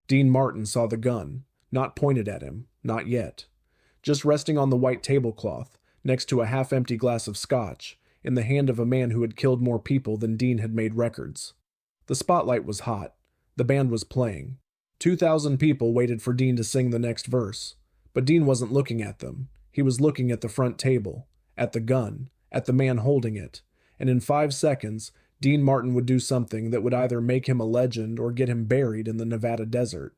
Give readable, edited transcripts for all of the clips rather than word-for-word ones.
Dean Martin saw the gun, not pointed at him, not yet. Just resting on the white tablecloth, next to a half-empty glass of scotch, in the hand of a man who had killed more people than Dean had made records. The spotlight was hot. The band was playing. 2,000 people waited for Dean to sing the next verse. But Dean wasn't looking at them. He was looking at the front table, at the gun, at the man holding it. And in 5 seconds, Dean Martin would do something that would either make him a legend or get him buried in the Nevada desert.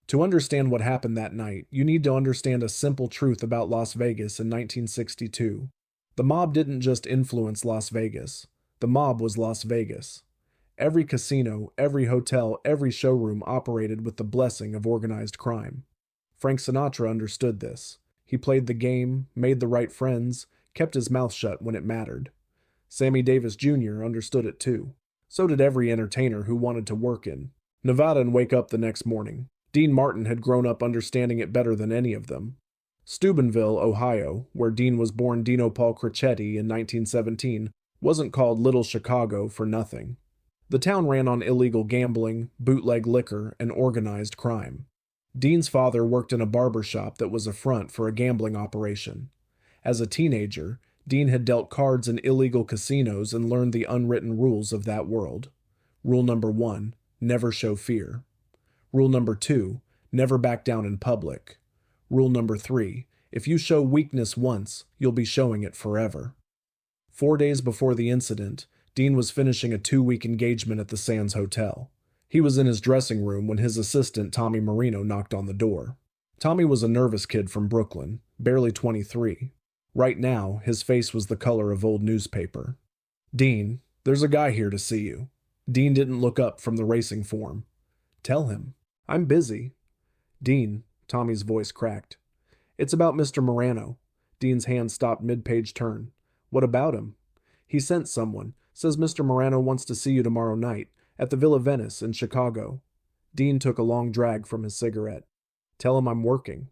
To understand what happened that night, you need to understand a simple truth about Las Vegas in 1962. The mob didn't just influence Las Vegas. The mob was Las Vegas. Every casino, every hotel, every showroom operated with the blessing of organized crime. Frank Sinatra understood this. He played the game, made the right friends, kept his mouth shut when it mattered. Sammy Davis Jr. understood it too. So did every entertainer who wanted to work in Nevada and wake up the next morning. Dean Martin had grown up understanding it better than any of them. Steubenville, Ohio, where Dean was born Dino Paul Cricchetti in 1917, wasn't called Little Chicago for nothing. The town ran on illegal gambling, bootleg liquor, and organized crime. Dean's father worked in a barber shop that was a front for a gambling operation. As a teenager, Dean had dealt cards in illegal casinos and learned the unwritten rules of that world. Rule number 1, never show fear. Rule number 2, never back down in public. Rule number 3, if you show weakness once, you'll be showing it forever. 4 days before the incident, Dean was finishing a 2-week engagement at the Sands Hotel. He was in his dressing room when his assistant Tommy Marino knocked on the door. Tommy was a nervous kid from Brooklyn, barely 23. Right now, his face was the color of old newspaper. "Dean, there's a guy here to see you." Dean didn't look up from the racing form. "Tell him. I'm busy." "Dean," Tommy's voice cracked. "It's about Mr. Morano." Dean's hand stopped mid-page turn. "What about him?" "He sent someone. Says Mr. Morano wants to see you tomorrow night, at the Villa Venice in Chicago." Dean took a long drag from his cigarette. "Tell him I'm working."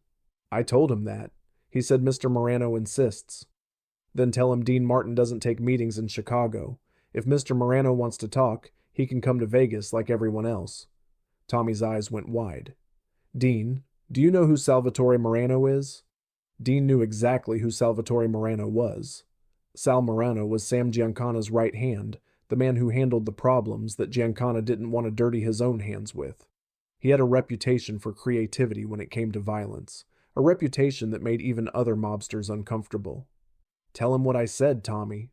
"I told him that. He said Mr. Morano insists." "Then tell him Dean Martin doesn't take meetings in Chicago. If Mr. Morano wants to talk, he can come to Vegas like everyone else." Tommy's eyes went wide. "Dean, do you know who Salvatore Morano is?" Dean knew exactly who Salvatore Morano was. Sal Morano was Sam Giancana's right hand, the man who handled the problems that Giancana didn't want to dirty his own hands with. He had a reputation for creativity when it came to violence, a reputation that made even other mobsters uncomfortable. "Tell him what I said, Tommy."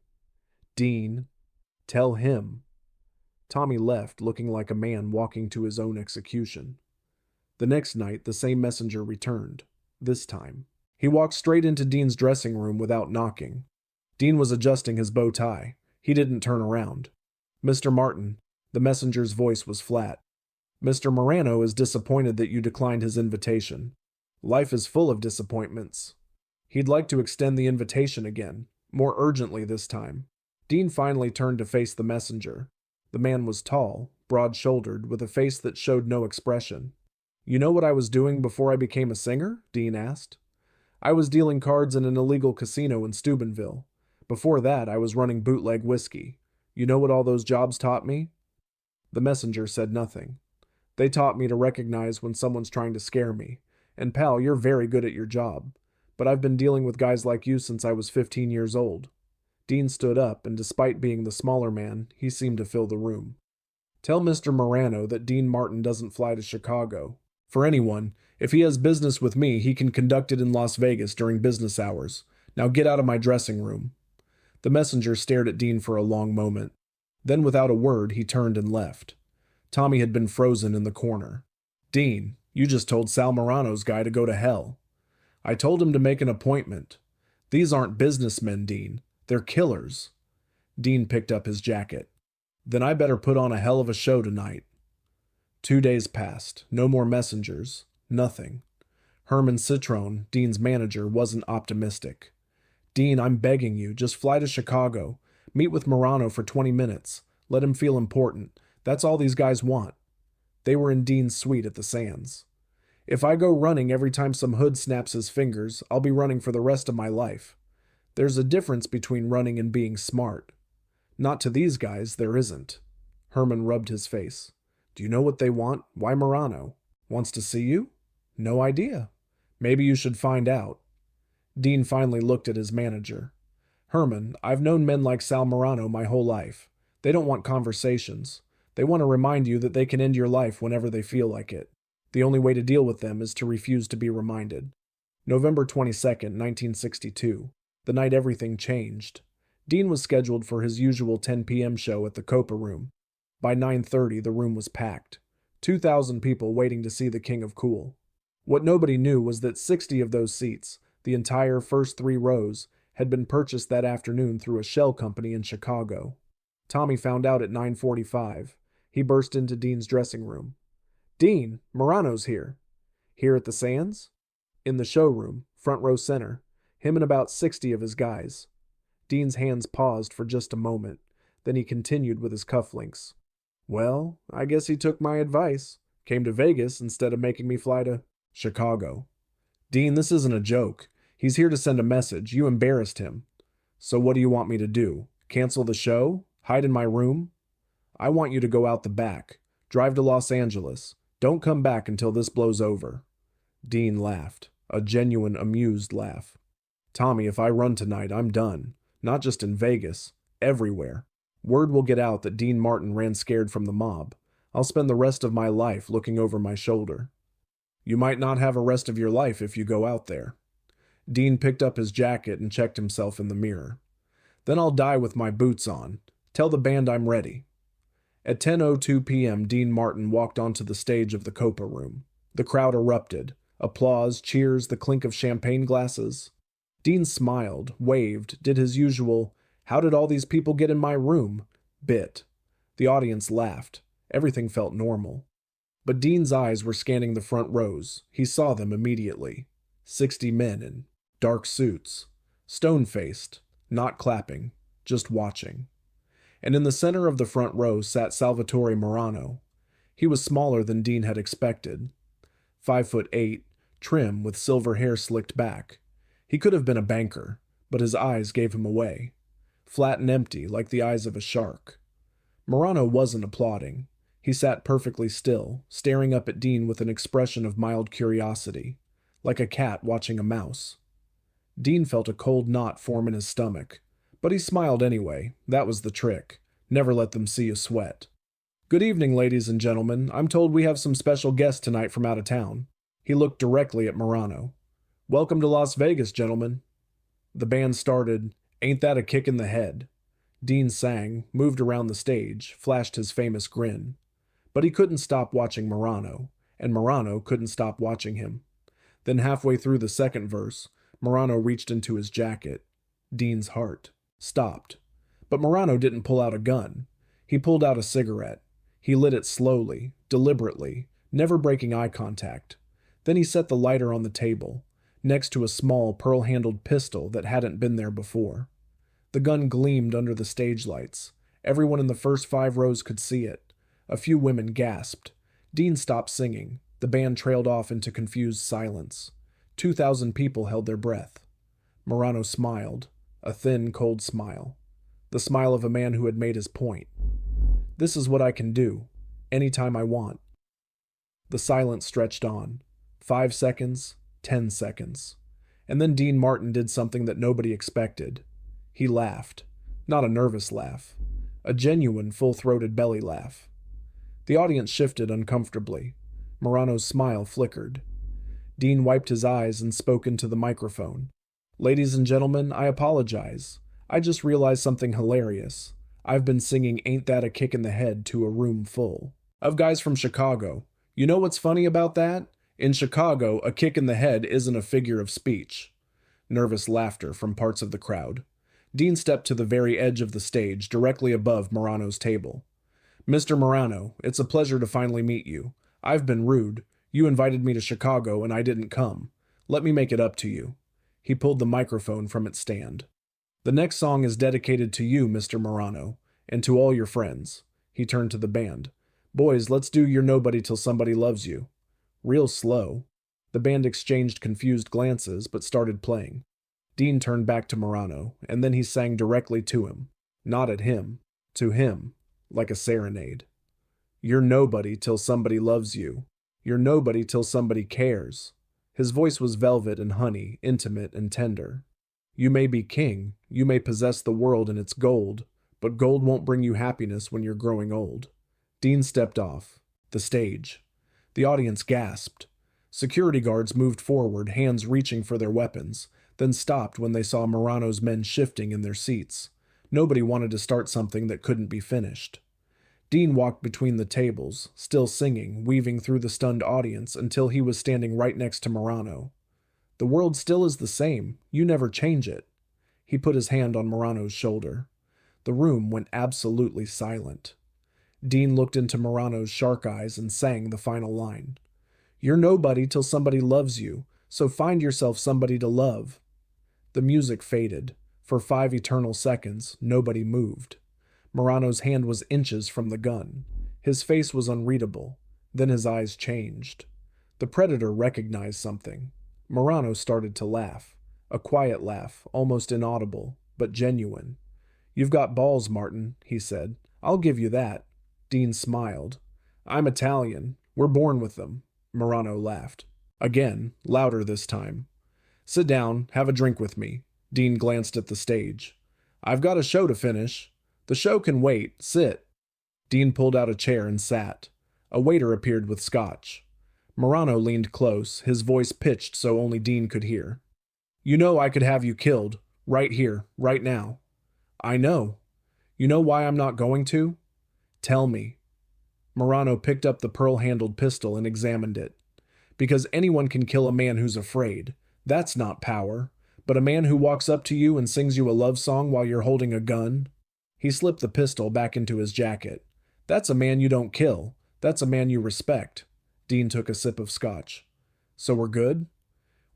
"Dean, tell him." Tommy left, looking like a man walking to his own execution. The next night, the same messenger returned. This time, he walked straight into Dean's dressing room without knocking. Dean was adjusting his bow tie. He didn't turn around. "Mr. Martin," the messenger's voice was flat. "Mr. Morano is disappointed that you declined his invitation. Life is full of disappointments. He'd like to extend the invitation again, more urgently this time." Dean finally turned to face the messenger. The man was tall, broad-shouldered, with a face that showed no expression. "You know what I was doing before I became a singer?" Dean asked. "I was dealing cards in an illegal casino in Steubenville. Before that, I was running bootleg whiskey. You know what all those jobs taught me?" The messenger said nothing. "They taught me to recognize when someone's trying to scare me. And pal, you're very good at your job. But I've been dealing with guys like you since I was 15 years old." Dean stood up, and despite being the smaller man, he seemed to fill the room. "Tell Mr. Morano that Dean Martin doesn't fly to Chicago. For anyone, if he has business with me, he can conduct it in Las Vegas during business hours. Now get out of my dressing room." The messenger stared at Dean for a long moment. Then without a word, he turned and left. Tommy had been frozen in the corner. "Dean, you just told Sal Morano's guy to go to hell." "I told him to make an appointment. These aren't businessmen, Dean. They're killers." Dean picked up his jacket. "Then I better put on a hell of a show tonight." 2 days passed. No more messengers. Nothing. Herman Citrone, Dean's manager, wasn't optimistic. "Dean, I'm begging you, just fly to Chicago. Meet with Morano for 20 minutes. Let him feel important. That's all these guys want." They were in Dean's suite at the Sands. "If I go running every time some hood snaps his fingers, I'll be running for the rest of my life. There's a difference between running and being smart. Not to these guys, there isn't." Herman rubbed his face. "Do you know what they want? Why Morano?" Wants to see you? No idea. Maybe you should find out. Dean finally looked at his manager. Herman, I've known men like Sal Morano my whole life. They don't want conversations. They want to remind you that they can end your life whenever they feel like it. The only way to deal with them is to refuse to be reminded. November 22nd, 1962, the night everything changed. Dean was scheduled for his usual 10 p.m. show at the Copa Room. By 9:30, the room was packed. 2,000 people waiting to see the King of Cool. What nobody knew was that 60 of those seats, the entire first 3 rows, had been purchased that afternoon through a shell company in Chicago. Tommy found out at 9:45. He burst into Dean's dressing room. "Dean, Morano's here." "Here at the Sands?" "In the showroom, front row center. Him and about 60 of his guys." Dean's hands paused for just a moment. Then he continued with his cufflinks. "Well, I guess he took my advice. Came to Vegas instead of making me fly to Chicago." "Dean, this isn't a joke. He's here to send a message. You embarrassed him." "So what do you want me to do? Cancel the show? Hide in my room?" "I want you to go out the back. Drive to Los Angeles. Don't come back until this blows over." Dean laughed. A genuine, amused laugh. "Tommy, if I run tonight, I'm done. Not just in Vegas. Everywhere. Word will get out that Dean Martin ran scared from the mob. I'll spend the rest of my life looking over my shoulder." "You might not have a rest of your life if you go out there." Dean picked up his jacket and checked himself in the mirror. "Then I'll die with my boots on. Tell the band I'm ready." At 10:02 p.m., Dean Martin walked onto the stage of the Copa Room. The crowd erupted. Applause, cheers, the clink of champagne glasses. Dean smiled, waved, did his usual, "How did all these people get in my room?" bit. The audience laughed. Everything felt normal. But Dean's eyes were scanning the front rows. He saw them immediately. 60 men in dark suits. Stone-faced, not clapping, just watching. And in the center of the front row sat Salvatore Morano. He was smaller than Dean had expected. 5'8", trim with silver hair slicked back. He could have been a banker, but his eyes gave him away. Flat and empty, like the eyes of a shark. Morano wasn't applauding. He sat perfectly still, staring up at Dean with an expression of mild curiosity, like a cat watching a mouse. Dean felt a cold knot form in his stomach, but he smiled anyway. That was the trick. Never let them see you sweat. "Good evening, ladies and gentlemen. I'm told we have some special guests tonight from out of town." He looked directly at Morano. "Welcome to Las Vegas, gentlemen." The band started, "Ain't That a Kick in the Head?" Dean sang, moved around the stage, flashed his famous grin. But he couldn't stop watching Morano, and Morano couldn't stop watching him. Then halfway through the second verse, Morano reached into his jacket. Dean's heart stopped. But Morano didn't pull out a gun. He pulled out a cigarette. He lit it slowly, deliberately, never breaking eye contact. Then he set the lighter on the table, next to a small pearl-handled pistol that hadn't been there before. The gun gleamed under the stage lights. Everyone in the first 5 rows could see it. A few women gasped. Dean stopped singing. The band trailed off into confused silence. 2,000 people held their breath. Morano smiled, a thin, cold smile. The smile of a man who had made his point. "This is what I can do, anytime I want." The silence stretched on. 5 seconds, 10 seconds. And then Dean Martin did something that nobody expected. He laughed. Not a nervous laugh. A genuine, full-throated belly laugh. The audience shifted uncomfortably. Morano's smile flickered. Dean wiped his eyes and spoke into the microphone. "Ladies and gentlemen, I apologize. I just realized something hilarious. I've been singing Ain't That a Kick in the Head to a room full of guys from Chicago. You know what's funny about that? In Chicago, a kick in the head isn't a figure of speech." Nervous laughter from parts of the crowd. Dean stepped to the very edge of the stage, directly above Morano's table. "Mr. Morano, it's a pleasure to finally meet you. I've been rude. You invited me to Chicago and I didn't come. Let me make it up to you." He pulled the microphone from its stand. "The next song is dedicated to you, Mr. Morano, and to all your friends." He turned to the band. "Boys, let's do You're Nobody Till Somebody Loves You." Real slow. The band exchanged confused glances, but started playing. Dean turned back to Morano, and then he sang directly to him. Not at him. To him. Like a serenade. "You're nobody till somebody loves you." You're nobody till somebody cares. His voice was velvet and honey, intimate and tender. You may be king, you may possess the world and its gold, but gold won't bring you happiness when you're growing old. Dean stepped off the stage. The audience gasped. Security guards moved forward, hands reaching for their weapons, then stopped when they saw Morano's men shifting in their seats. Nobody wanted to start something that couldn't be finished. Dean walked between the tables, still singing, weaving through the stunned audience until he was standing right next to Morano. The world still is the same. You never change it. He put his hand on Morano's shoulder. The room went absolutely silent. Dean looked into Morano's shark eyes and sang the final line. You're nobody till somebody loves you, so find yourself somebody to love. The music faded. For 5 eternal seconds, nobody moved. Morano's hand was inches from the gun. His face was unreadable. Then his eyes changed. The predator recognized something. Morano started to laugh. A quiet laugh, almost inaudible, but genuine. You've got balls, Martin, he said. I'll give you that. Dean smiled. I'm Italian. We're born with them. Morano laughed. Again, louder this time. Sit down, have a drink with me. Dean glanced at the stage. I've got a show to finish. The show can wait. Sit. Dean pulled out a chair and sat. A waiter appeared with scotch. Morano leaned close, his voice pitched so only Dean could hear. You know I could have you killed. Right here, right now. I know. You know why I'm not going to? Tell me. Morano picked up the pearl-handled pistol and examined it. Because anyone can kill a man who's afraid. That's not power. But a man who walks up to you and sings you a love song while you're holding a gun? He slipped the pistol back into his jacket. That's a man you don't kill. That's a man you respect. Dean took a sip of scotch. So we're good?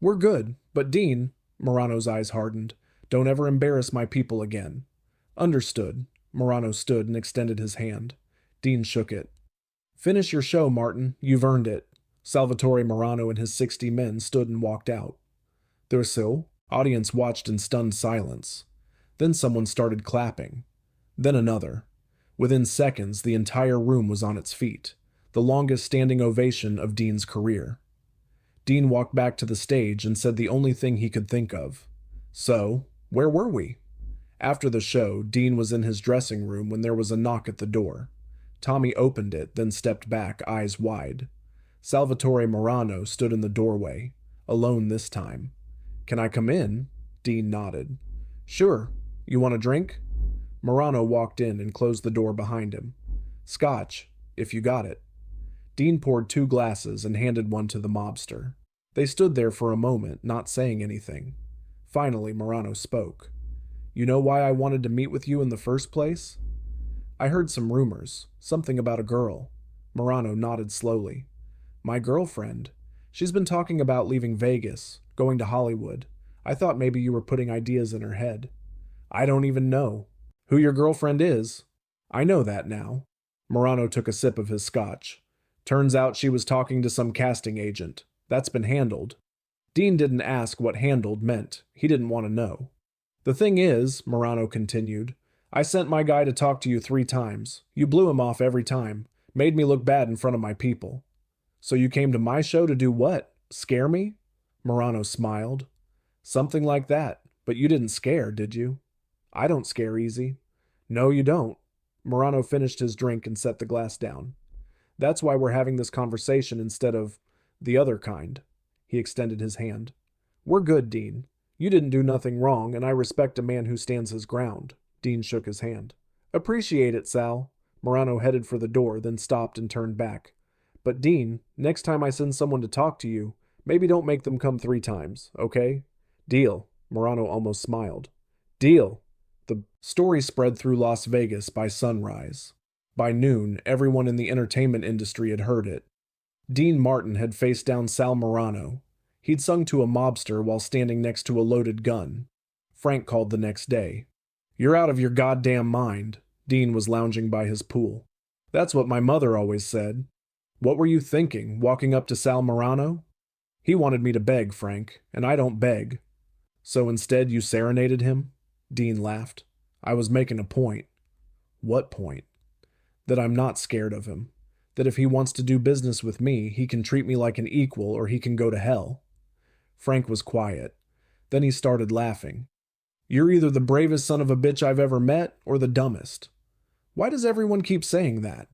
We're good, but Dean, Morano's eyes hardened, don't ever embarrass my people again. Understood. Morano stood and extended his hand. Dean shook it. Finish your show, Martin. You've earned it. Salvatore Morano and his 60 men stood and walked out. There was so. Audience watched in stunned silence. Then someone started clapping. Then another. Within seconds, the entire room was on its feet, the longest standing ovation of Dean's career. Dean walked back to the stage and said the only thing he could think of. So, where were we? After the show, Dean was in his dressing room when there was a knock at the door. Tommy opened it, then stepped back, eyes wide. Salvatore Morano stood in the doorway, alone this time. Can I come in? Dean nodded. Sure. You want a drink? Morano walked in and closed the door behind him. Scotch, if you got it. Dean poured 2 glasses and handed one to the mobster. They stood there for a moment, not saying anything. Finally, Morano spoke. You know why I wanted to meet with you in the first place? I heard some rumors, something about a girl. Morano nodded slowly. My girlfriend. She's been talking about leaving Vegas, going to Hollywood. I thought maybe you were putting ideas in her head. I don't even know. Who your girlfriend is? I know that now. Morano took a sip of his scotch. Turns out she was talking to some casting agent. That's been handled. Dean didn't ask what handled meant. He didn't want to know. The thing is, Morano continued, I sent my guy to talk to you 3 times. You blew him off every time. Made me look bad in front of my people. So you came to my show to do what? Scare me? Morano smiled. Something like that. But you didn't scare, did you? I don't scare easy. No, you don't. Morano finished his drink and set the glass down. That's why we're having this conversation instead of the other kind. He extended his hand. We're good, Dean. You didn't do nothing wrong, and I respect a man who stands his ground. Dean shook his hand. Appreciate it, Sal. Morano headed for the door, then stopped and turned back. But Dean, next time I send someone to talk to you, maybe don't make them come 3 times, okay? Deal. Morano almost smiled. Deal. The story spread through Las Vegas by sunrise. By noon, everyone in the entertainment industry had heard it. Dean Martin had faced down Sal Morano. He'd sung to a mobster while standing next to a loaded gun. Frank called the next day. You're out of your goddamn mind. Dean was lounging by his pool. That's what my mother always said. What were you thinking, walking up to Sal Morano? He wanted me to beg, Frank, and I don't beg. So instead you serenaded him? Dean laughed. I was making a point. What point? That I'm not scared of him. That if he wants to do business with me, he can treat me like an equal or he can go to hell. Frank was quiet. Then he started laughing. You're either the bravest son of a bitch I've ever met or the dumbest. Why does everyone keep saying that?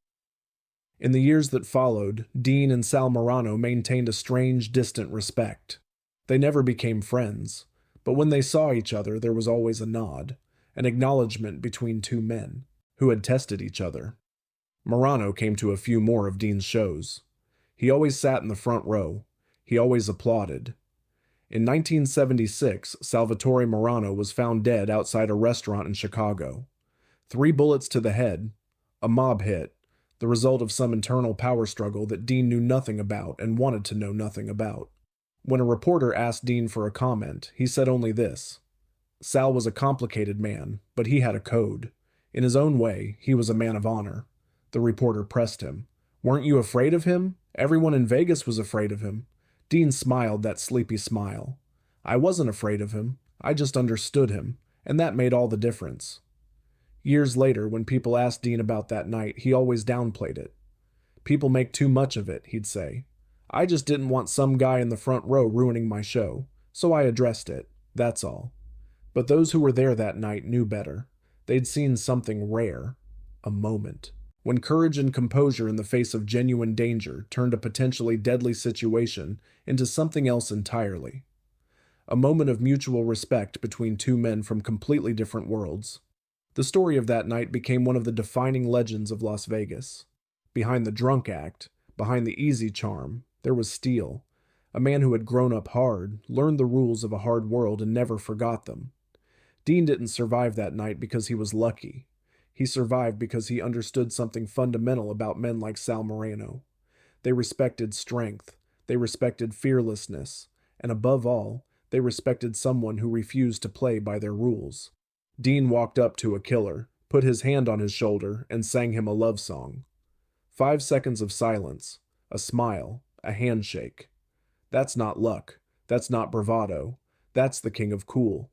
In the years that followed, Dean and Sal Morano maintained a strange, distant respect. They never became friends, but when they saw each other, there was always a nod, an acknowledgement between two men who had tested each other. Morano came to a few more of Dean's shows. He always sat in the front row. He always applauded. In 1976, Salvatore Morano was found dead outside a restaurant in Chicago. 3 bullets to the head, a mob hit, the result of some internal power struggle that Dean knew nothing about and wanted to know nothing about. When a reporter asked Dean for a comment, he said only this. Sal was a complicated man, but he had a code. In his own way, he was a man of honor. The reporter pressed him. Weren't you afraid of him? Everyone in Vegas was afraid of him. Dean smiled that sleepy smile. I wasn't afraid of him. I just understood him, and that made all the difference. Years later, when people asked Dean about that night, he always downplayed it. People make too much of it, he'd say. I just didn't want some guy in the front row ruining my show, so I addressed it, that's all. But those who were there that night knew better. They'd seen something rare. A moment. When courage and composure in the face of genuine danger turned a potentially deadly situation into something else entirely. A moment of mutual respect between two men from completely different worlds. The story of that night became one of the defining legends of Las Vegas. Behind the drunk act, behind the easy charm, there was Steele, a man who had grown up hard, learned the rules of a hard world, and never forgot them. Dean didn't survive that night because he was lucky. He survived because he understood something fundamental about men like Sal Morano. They respected strength, they respected fearlessness, and above all, they respected someone who refused to play by their rules. Dean walked up to a killer, put his hand on his shoulder, and sang him a love song. 5 seconds of silence, a smile, a handshake. That's not luck. That's not bravado. That's the king of cool.